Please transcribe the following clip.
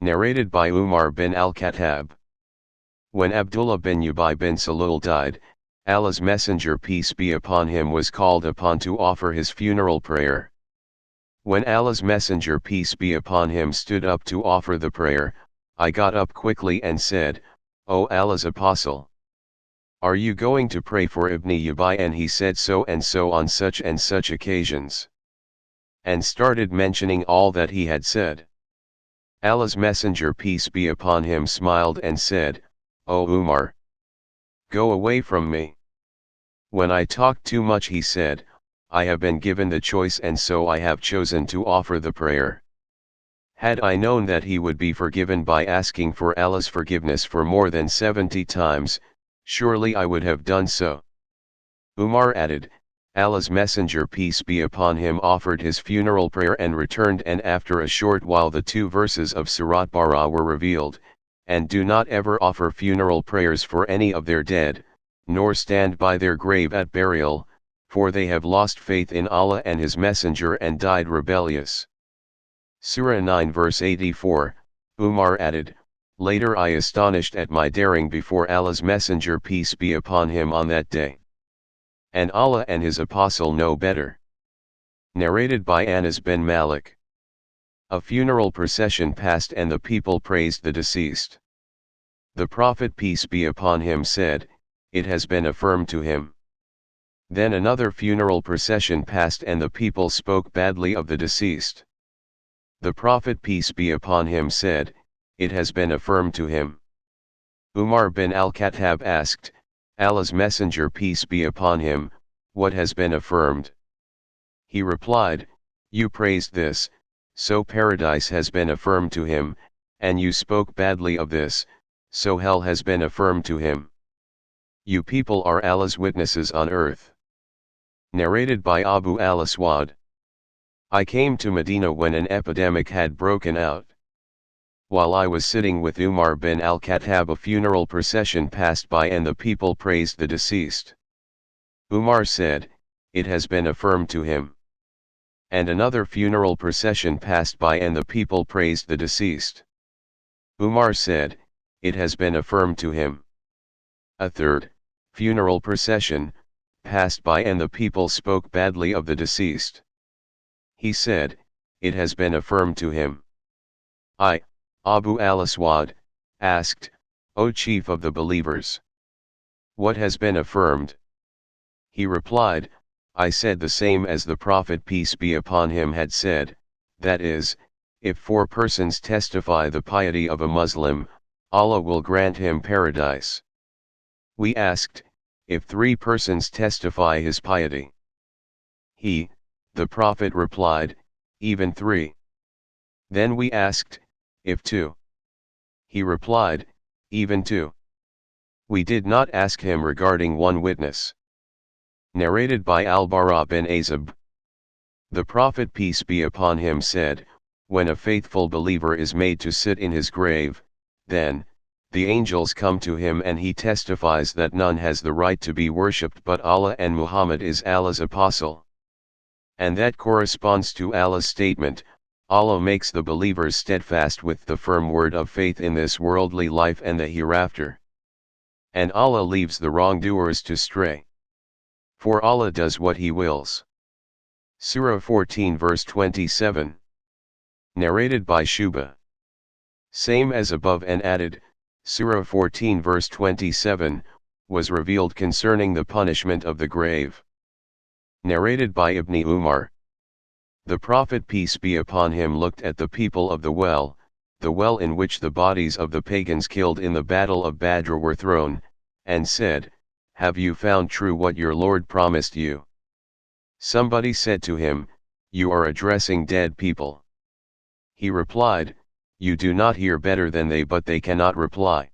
Narrated by Umar bin al-Khattab. When Abdullah bin Ubay bin Salul died, Allah's Messenger peace be upon him was called upon to offer his funeral prayer. When Allah's Messenger peace be upon him stood up to offer the prayer, I got up quickly and said, O Allah's Apostle, are you going to pray for Ibn Ubay? And he said so and so on such and such occasions, and started mentioning all that he had said. Allah's Messenger peace be upon him smiled and said, O Umar, go away from me. When I talked too much, he said, I have been given the choice and so I have chosen to offer the prayer. Had I known that he would be forgiven by asking for Allah's forgiveness for more than 70 times, surely I would have done so. Umar added, Allah's Messenger peace be upon him offered his funeral prayer and returned, and after a short while the 2 verses of Surat Bara were revealed, and do not ever offer funeral prayers for any of their dead, nor stand by their grave at burial, for they have lost faith in Allah and His Messenger and died rebellious. Surah 9 verse 84, Umar added, later I astonished at my daring before Allah's Messenger peace be upon him on that day. And Allah and His Apostle know better. Narrated by Anas bin Malik. A funeral procession passed and the people praised the deceased. The Prophet peace be upon him said, it has been affirmed to him. Then another funeral procession passed and the people spoke badly of the deceased. The Prophet peace be upon him said, it has been affirmed to him. Umar bin al-Khattab asked, Allah's Messenger peace be upon him, what has been affirmed? He replied, you praised this, so paradise has been affirmed to him, and you spoke badly of this, so hell has been affirmed to him. You people are Allah's witnesses on earth. Narrated by Abu al-Aswad. I came to Medina when an epidemic had broken out. While I was sitting with Umar bin al-Khattab, a funeral procession passed by and the people praised the deceased. Umar said, it has been affirmed to him. And another funeral procession passed by and the people praised the deceased. Umar said, it has been affirmed to him. A third funeral procession passed by and the people spoke badly of the deceased. He said, it has been affirmed to him. I, Abu al-Aswad, asked, O chief of the believers, what has been affirmed? He replied, I said the same as the Prophet peace be upon him had said, that is, if 4 persons testify the piety of a Muslim, Allah will grant him paradise. We asked, if 3 persons testify his piety? He, the Prophet replied, even 3. Then we asked, if 2? He replied, even 2. We did not ask him regarding 1 witness. Narrated by Al-Bara bin Azib. The Prophet peace be upon him said, when a faithful believer is made to sit in his grave, then, the angels come to him and he testifies that none has the right to be worshipped but Allah and Muhammad is Allah's apostle. And that corresponds to Allah's statement, Allah makes the believers steadfast with the firm word of faith in this worldly life and the hereafter. And Allah leaves the wrongdoers to stray. For Allah does what He wills. Surah 14 verse 27. Narrated by Shuba. Same as above and added, Surah 14 verse 27, was revealed concerning the punishment of the grave. Narrated by Ibn Umar. The Prophet peace be upon him looked at the people of the well in which the bodies of the pagans killed in the battle of Badr were thrown, and said, have you found true what your Lord promised you? Somebody said to him, you are addressing dead people. He replied, you do not hear better than they, but they cannot reply.